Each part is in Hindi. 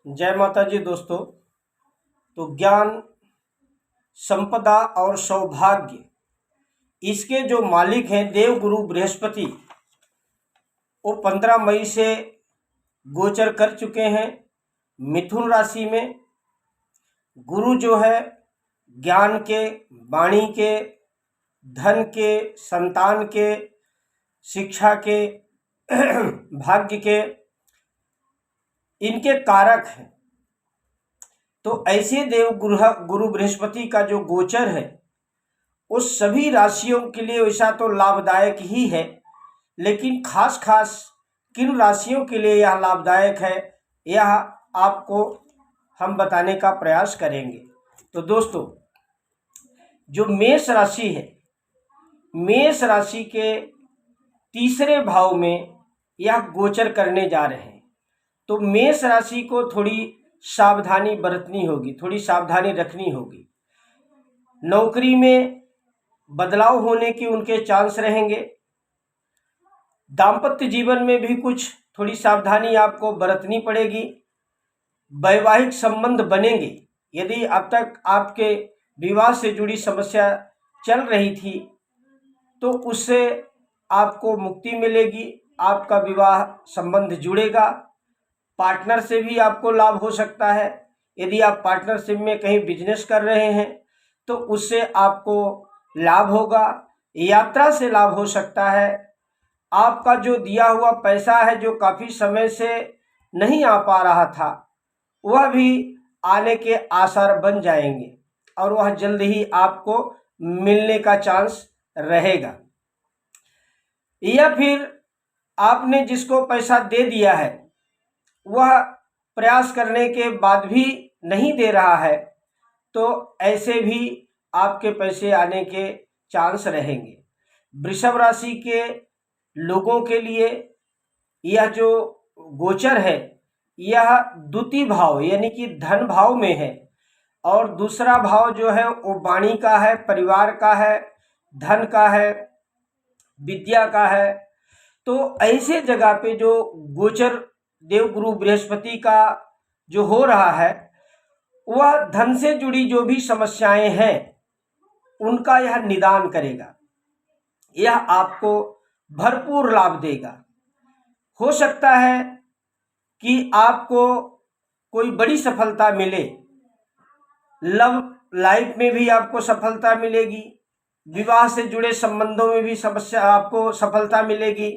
जय माता जी दोस्तों। तो ज्ञान, संपदा और सौभाग्य, इसके जो मालिक हैं देवगुरु बृहस्पति, वो 15 मई से गोचर कर चुके हैं मिथुन राशि में। गुरु जो है ज्ञान के, वाणी के, धन के, संतान के, शिक्षा के, भाग्य के, इनके कारक हैं। तो ऐसे गुरु बृहस्पति का जो गोचर है वो सभी राशियों के लिए वैसा तो लाभदायक ही है, लेकिन खास किन राशियों के लिए यह लाभदायक है यह आपको हम बताने का प्रयास करेंगे। तो दोस्तों, जो मेष राशि है, मेष राशि के तीसरे भाव में यह गोचर करने जा रहे हैं। तो मेष राशि को थोड़ी सावधानी बरतनी होगी, थोड़ी सावधानी रखनी होगी। नौकरी में बदलाव होने के उनके चांस रहेंगे। दाम्पत्य जीवन में भी कुछ थोड़ी सावधानी आपको बरतनी पड़ेगी। वैवाहिक संबंध बनेंगे। यदि अब तक आपके विवाह से जुड़ी समस्या चल रही थी तो उससे आपको मुक्ति मिलेगी, आपका विवाह संबंध जुड़ेगा। पार्टनर से भी आपको लाभ हो सकता है। यदि आप पार्टनरशिप में कहीं बिजनेस कर रहे हैं तो उससे आपको लाभ होगा। यात्रा से लाभ हो सकता है। आपका जो दिया हुआ पैसा है, जो काफ़ी समय से नहीं आ पा रहा था, वह भी आने के आसार बन जाएंगे और वह जल्द ही आपको मिलने का चांस रहेगा। या फिर आपने जिसको पैसा दे दिया है वह प्रयास करने के बाद भी नहीं दे रहा है, तो ऐसे भी आपके पैसे आने के चांस रहेंगे। वृषभ राशि के लोगों के लिए यह जो गोचर है यह द्वितीय भाव यानी कि धन भाव में है, और दूसरा भाव जो है वो वाणी का है, परिवार का है, धन का है, विद्या का है। तो ऐसे जगह पे जो गोचर देवगुरु बृहस्पति का जो हो रहा है वह धन से जुड़ी जो भी समस्याएं हैं उनका यह निदान करेगा। यह आपको भरपूर लाभ देगा। हो सकता है कि आपको कोई बड़ी सफलता मिले, लव लाइफ में भी आपको सफलता मिलेगी, विवाह से जुड़े संबंधों में भी आपको सफलता मिलेगी।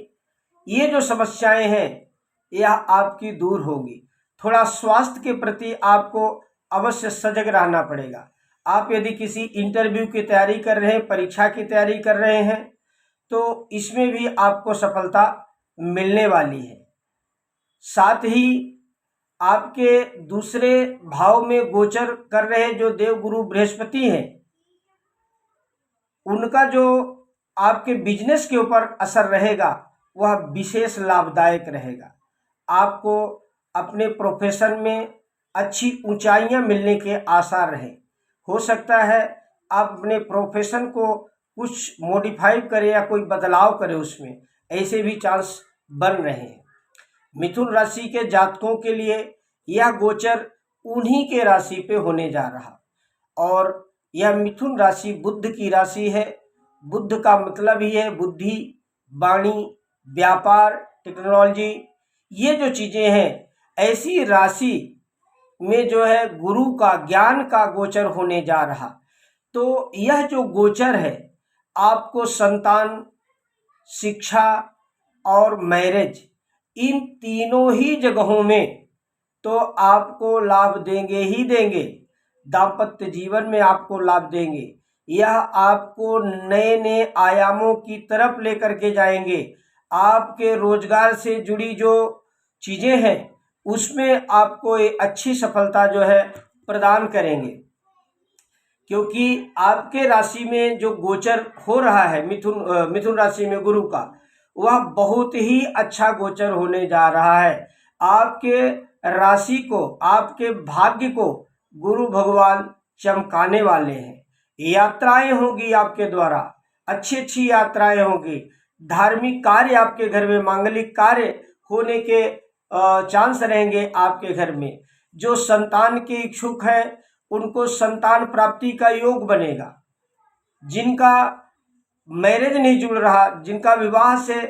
ये जो समस्याएं हैं यह आपकी दूर होगी। थोड़ा स्वास्थ्य के प्रति आपको अवश्य सजग रहना पड़ेगा। आप यदि किसी इंटरव्यू की तैयारी कर रहे हैं, परीक्षा की तैयारी कर रहे हैं, तो इसमें भी आपको सफलता मिलने वाली है। साथ ही आपके दूसरे भाव में गोचर कर रहे जो देवगुरु बृहस्पति हैं, उनका जो आपके बिजनेस के ऊपर असर रहेगा वह विशेष लाभदायक रहेगा। आपको अपने प्रोफेशन में अच्छी ऊंचाइयां मिलने के आसार रहे। हो सकता है आप अपने प्रोफेशन को कुछ मॉडिफाई करें या कोई बदलाव करें, उसमें ऐसे भी चांस बन रहे हैं। मिथुन राशि के जातकों के लिए यह गोचर उन्हीं के राशि पे होने जा रहा, और यह मिथुन राशि बुध की राशि है। बुध का मतलब ही है बुद्धि, वाणी, व्यापार, टेक्नोलॉजी, ये जो चीज़ें हैं। ऐसी राशि में जो है गुरु का, ज्ञान का गोचर होने जा रहा। तो यह जो गोचर है आपको संतान, शिक्षा और मैरिज, इन तीनों ही जगहों में तो आपको लाभ देंगे ही देंगे। दाम्पत्य जीवन में आपको लाभ देंगे। यह आपको नए नए आयामों की तरफ लेकर के जाएंगे। आपके रोजगार से जुड़ी जो चीज़ें हैं उसमें आपको एक अच्छी सफलता जो है प्रदान करेंगे, क्योंकि आपके राशि में जो गोचर हो रहा है मिथुन राशि में गुरु का, वह बहुत ही अच्छा गोचर होने जा रहा है। आपके राशि को, आपके भाग्य को गुरु भगवान चमकाने वाले हैं। यात्राएं होगी आपके द्वारा, अच्छी अच्छी यात्राएं होगी। धार्मिक कार्य आपके घर में, मांगलिक कार्य होने के चांस रहेंगे आपके घर में। जो संतान के इच्छुक हैं उनको संतान प्राप्ति का योग बनेगा। जिनका मैरिज नहीं जुड़ रहा, जिनका विवाह से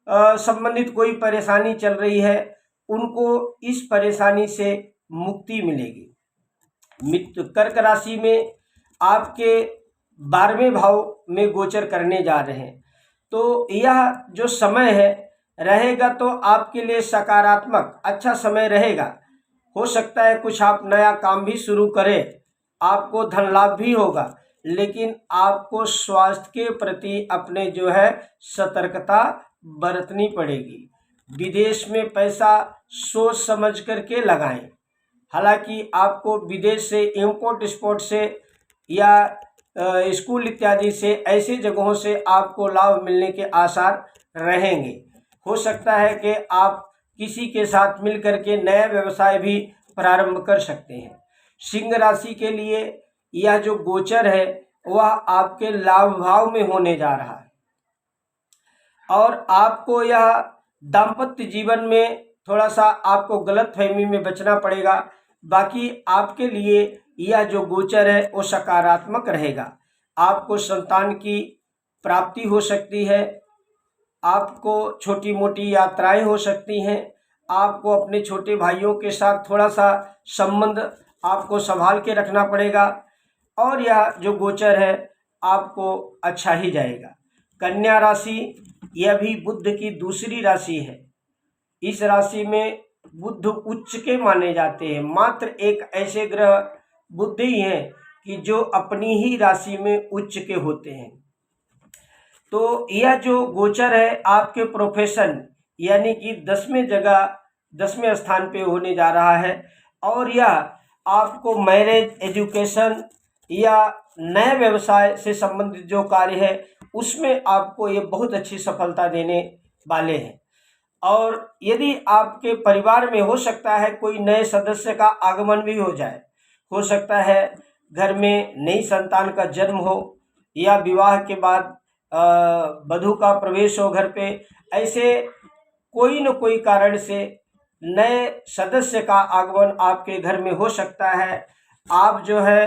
संबंधित कोई परेशानी चल रही है, उनको इस परेशानी से मुक्ति मिलेगी। मित्र, कर्क राशि में आपके 12वें भाव में गोचर करने जा रहे हैं, तो यह जो समय है रहेगा तो आपके लिए सकारात्मक अच्छा समय रहेगा। हो सकता है कुछ आप नया काम भी शुरू करें, आपको धन लाभ भी होगा, लेकिन आपको स्वास्थ्य के प्रति अपने जो है सतर्कता बरतनी पड़ेगी। विदेश में पैसा सोच समझ करके लगाएं। हालांकि आपको विदेश से इंपोर्ट एक्सपोर्ट से या स्कूल इत्यादि से ऐसी जगहों से आपको लाभ मिलने के आसार रहेंगे। हो सकता है कि आप किसी के साथ मिल करके नया व्यवसाय भी प्रारंभ कर सकते हैं। सिंह राशि के लिए यह जो गोचर है वह आपके लाभ भाव में होने जा रहा है और आपको यह दाम्पत्य जीवन में थोड़ा सा आपको गलतफहमी में बचना पड़ेगा। बाकी आपके लिए यह जो गोचर है वो सकारात्मक रहेगा। आपको संतान की प्राप्ति हो सकती है, आपको छोटी मोटी यात्राएं हो सकती हैं, आपको अपने छोटे भाइयों के साथ थोड़ा सा संबंध आपको संभाल के रखना पड़ेगा और यह जो गोचर है आपको अच्छा ही जाएगा। कन्या राशि यह भी बुध की दूसरी राशि है। इस राशि में बुध उच्च के माने जाते हैं। मात्र एक ऐसे ग्रह बुध ही हैं कि जो अपनी ही राशि में उच्च के होते हैं। तो यह जो गोचर है आपके प्रोफेशन यानी कि 10वें स्थान पे होने जा रहा है और यह आपको मैरिज, एजुकेशन या नए व्यवसाय से संबंधित जो कार्य है उसमें आपको ये बहुत अच्छी सफलता देने वाले हैं। और यदि आपके परिवार में हो सकता है कोई नए सदस्य का आगमन भी हो जाए, हो सकता है घर में नई संतान का जन्म हो या विवाह के बाद वधू का प्रवेश हो घर पे, ऐसे कोई न कोई कारण से नए सदस्य का आगमन आपके घर में हो सकता है। आप जो है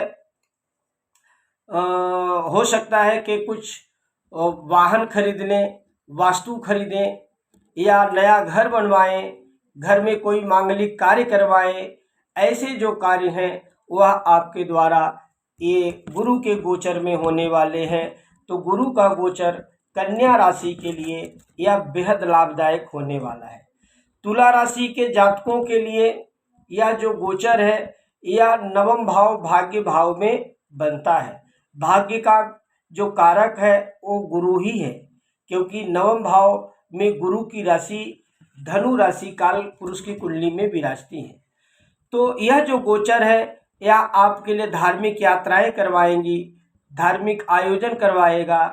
हो सकता है कि कुछ वाहन खरीद लें, वास्तु खरीदें या नया घर बनवाएं, घर में कोई मांगलिक कार्य करवाएं। ऐसे जो कार्य हैं वह आपके द्वारा ये गुरु के गोचर में होने वाले हैं। तो गुरु का गोचर कन्या राशि के लिए यह बेहद लाभदायक होने वाला है। तुला राशि के जातकों के लिए यह जो गोचर है यह 9वां भाव भाग्य भाव में बनता है। भाग्य का जो कारक है वो गुरु ही है, क्योंकि 9वां भाव में गुरु की राशि धनु राशि काल पुरुष की कुंडली में विराजती है। तो यह जो गोचर है यह आपके लिए धार्मिक यात्राएं करवाएंगी, धार्मिक आयोजन करवाएगा,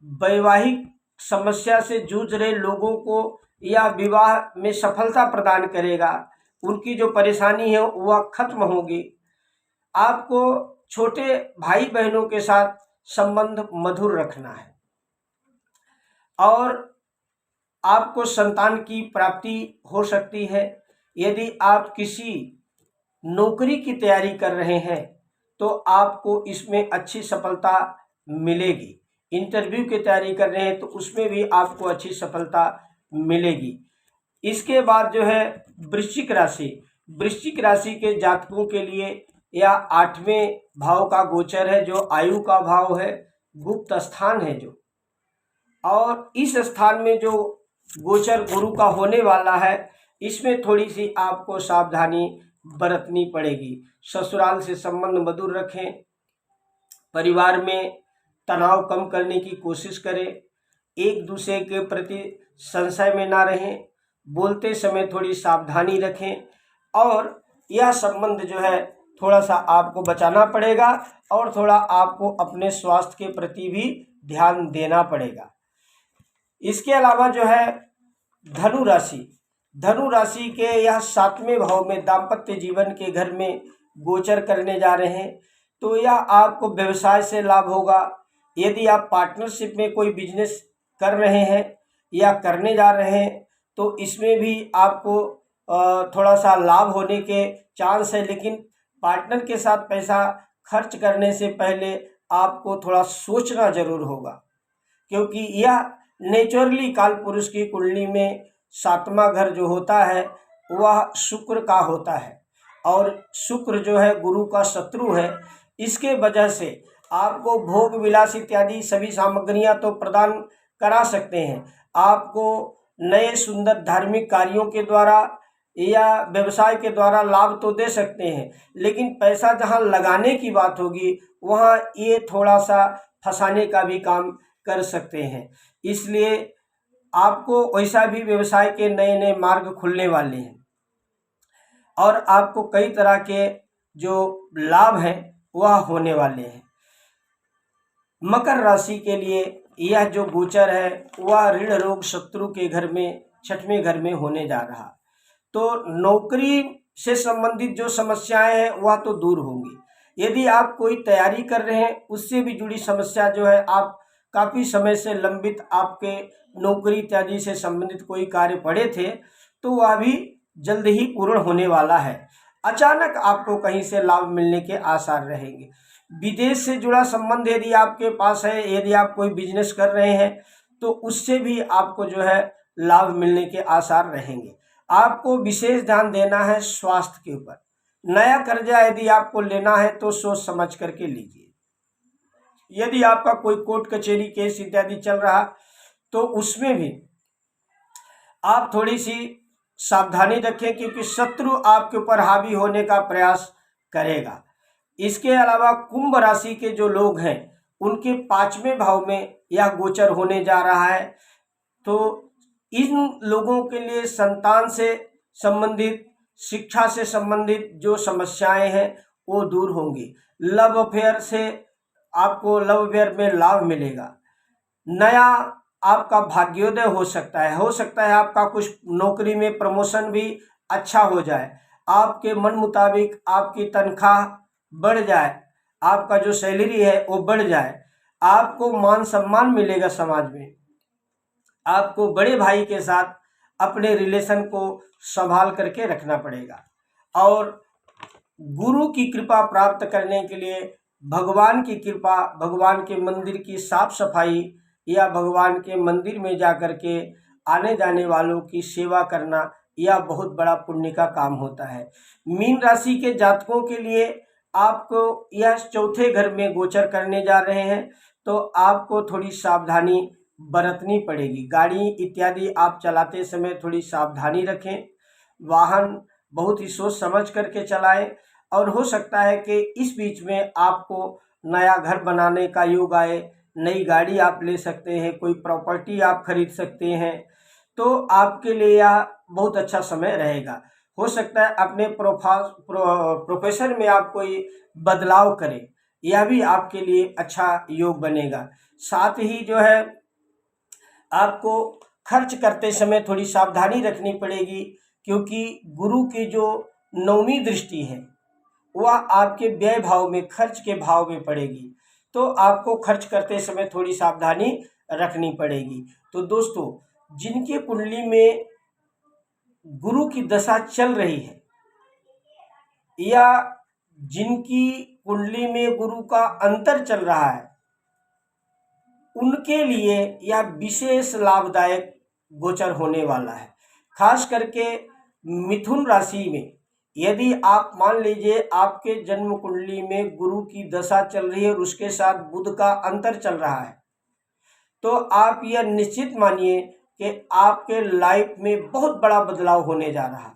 वैवाहिक समस्या से जूझ रहे लोगों को या विवाह में सफलता प्रदान करेगा, उनकी जो परेशानी है वह खत्म होगी। आपको छोटे भाई बहनों के साथ संबंध मधुर रखना है और आपको संतान की प्राप्ति हो सकती है। यदि आप किसी नौकरी की तैयारी कर रहे हैं तो आपको इसमें अच्छी सफलता मिलेगी। इंटरव्यू की तैयारी कर रहे हैं तो उसमें भी आपको अच्छी सफलता मिलेगी। इसके बाद जो है वृश्चिक राशि के जातकों के लिए यह 8वें भाव का गोचर है, जो आयु का भाव है, गुप्त स्थान है जो, और इस स्थान में जो गोचर गुरु का होने वाला है इसमें थोड़ी सी आपको सावधानी बरतनी पड़ेगी। ससुराल से संबंध मधुर रखें, परिवार में तनाव कम करने की कोशिश करें, एक दूसरे के प्रति संशय में ना रहें, बोलते समय थोड़ी सावधानी रखें और यह संबंध जो है थोड़ा सा आपको बचाना पड़ेगा और थोड़ा आपको अपने स्वास्थ्य के प्रति भी ध्यान देना पड़ेगा। इसके अलावा जो है धनु राशि के यह 7वें भाव में दाम्पत्य जीवन के घर में गोचर करने जा रहे हैं, तो यह आपको व्यवसाय से लाभ होगा। यदि आप पार्टनरशिप में कोई बिजनेस कर रहे हैं या करने जा रहे हैं तो इसमें भी आपको थोड़ा सा लाभ होने के चांस है, लेकिन पार्टनर के साथ पैसा खर्च करने से पहले आपको थोड़ा सोचना जरूर होगा, क्योंकि यह नेचुरली काल पुरुष की कुंडली में 7वां घर जो होता है वह शुक्र का होता है, और शुक्र जो है गुरु का शत्रु है। इसके वजह से आपको भोग विलास इत्यादि सभी सामग्रियां तो प्रदान करा सकते हैं, आपको नए सुंदर धार्मिक कार्यों के द्वारा या व्यवसाय के द्वारा लाभ तो दे सकते हैं, लेकिन पैसा जहां लगाने की बात होगी वहां ये थोड़ा सा फंसाने का भी काम कर सकते हैं। इसलिए आपको वैसा भी व्यवसाय के नए नए मार्ग खुलने वाले हैं और आपको कई तरह के जो लाभ हैं वह होने वाले हैं। मकर राशि के लिए यह जो गोचर है वह ऋण रोग शत्रु के घर में 6वें घर में होने जा रहा, तो नौकरी से संबंधित जो समस्याएं हैं वह तो दूर होंगी। यदि आप कोई तैयारी कर रहे हैं उससे भी जुड़ी समस्या जो है, आप काफ़ी समय से लंबित आपके नौकरी इत्यादि से संबंधित कोई कार्य पड़े थे तो वह भी जल्द ही पूर्ण होने वाला है। अचानक आपको कहीं से लाभ मिलने के आसार रहेंगे। विदेश से जुड़ा संबंध यदि आपके पास है, यदि आप कोई बिजनेस कर रहे हैं तो उससे भी आपको जो है लाभ मिलने के आसार रहेंगे। आपको विशेष ध्यान देना है स्वास्थ्य के ऊपर। नया कर्जा यदि आपको लेना है तो सोच समझ करके लीजिए। यदि आपका कोई कोर्ट कचहरी केस इत्यादि चल रहा तो उसमें भी आप थोड़ी सी सावधानी रखें, क्योंकि शत्रु आपके ऊपर हावी होने का प्रयास करेगा। इसके अलावा कुंभ राशि के जो लोग हैं उनके 5वें भाव में यह गोचर होने जा रहा है, तो इन लोगों के लिए संतान से संबंधित, शिक्षा से संबंधित जो समस्याएं हैं वो दूर होंगी। लव अफेयर से आपको लव अफेयर में लाभ मिलेगा। नया आपका भाग्योदय हो सकता है आपका कुछ नौकरी में प्रमोशन भी अच्छा हो जाए, आपके मन मुताबिक आपकी तनख्वाह बढ़ जाए, आपका जो सैलरी है वो बढ़ जाए, आपको मान सम्मान मिलेगा समाज में। आपको बड़े भाई के साथ अपने रिलेशन को संभाल करके रखना पड़ेगा, और गुरु की कृपा प्राप्त करने के लिए भगवान की कृपा, भगवान के मंदिर की साफ सफाई या भगवान के मंदिर में जा कर के आने जाने वालों की सेवा करना यह बहुत बड़ा पुण्य का काम होता है। मीन राशि के जातकों के लिए आपको यह 4थे घर में गोचर करने जा रहे हैं, तो आपको थोड़ी सावधानी बरतनी पड़ेगी। गाड़ी इत्यादि आप चलाते समय थोड़ी सावधानी रखें, वाहन बहुत ही सोच समझ करके चलाएं, और हो सकता है कि इस बीच में आपको नया घर बनाने का योग आए, नई गाड़ी आप ले सकते हैं, कोई प्रॉपर्टी आप खरीद सकते हैं, तो आपके लिए यह बहुत अच्छा समय रहेगा। हो सकता है अपने प्रोफेशन में आप कोई बदलाव करें, यह भी आपके लिए अच्छा योग बनेगा। साथ ही जो है आपको खर्च करते समय थोड़ी सावधानी रखनी पड़ेगी, क्योंकि गुरु की जो 9वीं दृष्टि है वह आपके व्यय भाव में, खर्च के भाव में पड़ेगी, तो आपको खर्च करते समय थोड़ी सावधानी रखनी पड़ेगी। तो दोस्तों, जिनके कुंडली में गुरु की दशा चल रही है या जिनकी कुंडली में गुरु का अंतर चल रहा है, उनके लिए यह विशेष लाभदायक गोचर होने वाला है। खास करके मिथुन राशि में यदि आप मान लीजिए आपके जन्म कुंडली में गुरु की दशा चल रही है और उसके साथ बुध का अंतर चल रहा है, तो आप यह निश्चित मानिए कि आपके लाइफ में बहुत बड़ा बदलाव होने जा रहा,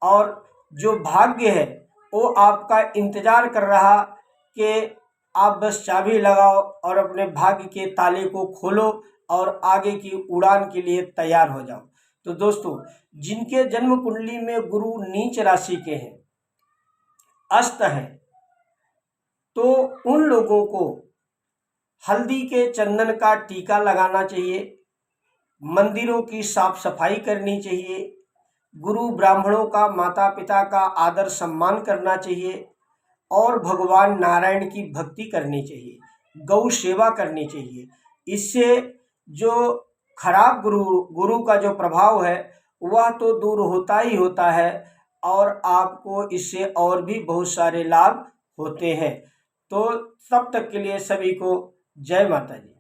और जो भाग्य है वो आपका इंतजार कर रहा कि आप बस चाबी लगाओ और अपने भाग्य के ताले को खोलो और आगे की उड़ान के लिए तैयार हो जाओ। तो दोस्तों, जिनके जन्म कुंडली में गुरु नीच राशि के हैं, अस्त हैं, तो उन लोगों को हल्दी के चंदन का टीका लगाना चाहिए, मंदिरों की साफ सफाई करनी चाहिए, गुरु ब्राह्मणों का, माता पिता का आदर सम्मान करना चाहिए, और भगवान नारायण की भक्ति करनी चाहिए, गौ सेवा करनी चाहिए। इससे जो खराब गुरु का जो प्रभाव है वह तो दूर होता ही होता है और आपको इससे और भी बहुत सारे लाभ होते हैं। तो तब तक के लिए सभी को जय माता दी।